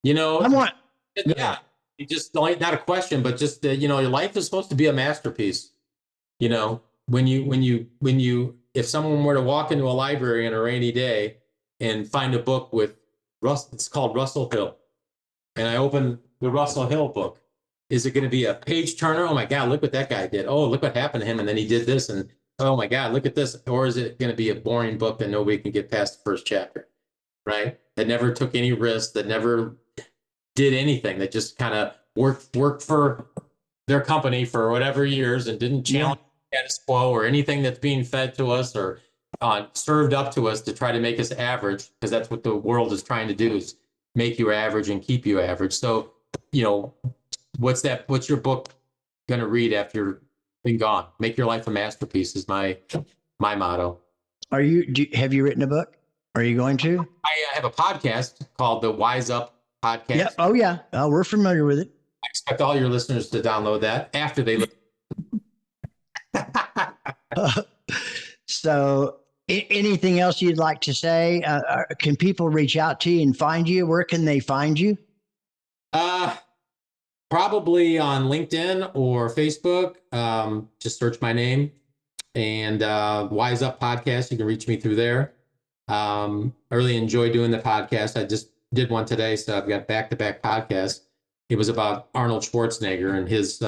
Yeah, you just not a question, but just your life is supposed to be a masterpiece. When you if someone were to walk into a library on a rainy day and find a book with it's called Russell Hill, and I open the Russell Hill book, is it going to be a page turner? Oh my God, look what that guy did. Oh, look what happened to him, and then he did this, and oh my God, look at this. Or is it going to be a boring book that nobody can get past the first chapter, right? That never took any risks, that never did anything, that just kind of worked for their company for whatever years and didn't challenge the status quo or anything that's being fed to us or served up to us to try to make us average, because that's what the world is trying to do, is make you average and keep you average. So, what's your book going to read after you're been gone? Make your life a masterpiece is my motto. Have you written a book? Are you going to? I have a podcast called the Wise Up Podcast. Yeah. Oh yeah. We're familiar with it. I expect all your listeners to download that after they listen. So anything else you'd like to say? Can people reach out to you and find you? Where can they find you? Probably on LinkedIn or Facebook. Just search my name and Wise Up Podcast. You can reach me through there. I really enjoy doing the podcast. I just did one today, so I've got back-to-back podcasts. It was about Arnold Schwarzenegger and he's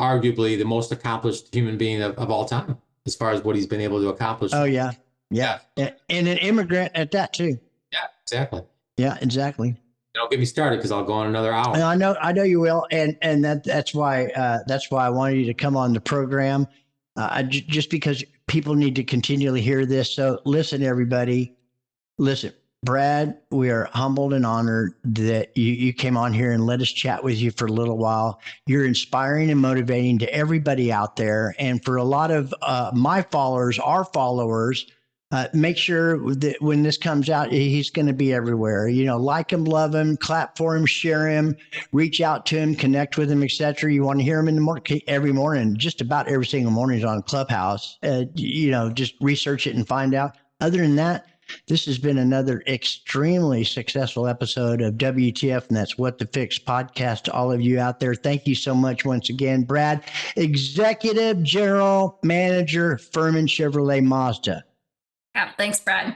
arguably the most accomplished human being of all time as far as what he's been able to accomplish. Oh yeah. Yeah. And an immigrant at that too. Yeah, exactly. Yeah, exactly. Don't get me started, because I'll go on another hour. I know you will, and that's why I wanted you to come on the program, just because people need to continually hear this. So listen, everybody, listen, Brad, we are humbled and honored that you came on here and let us chat with you for a little while. You're inspiring and motivating to everybody out there, and for a lot of my followers, our followers. Make sure that when this comes out, he's going to be everywhere. Like him, love him, clap for him, share him, reach out to him, connect with him, etc. You want to hear him in the morning, every morning, just about every single morning is on Clubhouse. Just research it and find out. Other than that, this has been another extremely successful episode of WTF, and that's What the Fix podcast to all of you out there. Thank you so much once again, Brad, Executive General Manager, Ferman Chevrolet Mazda. Yeah, thanks, Brad.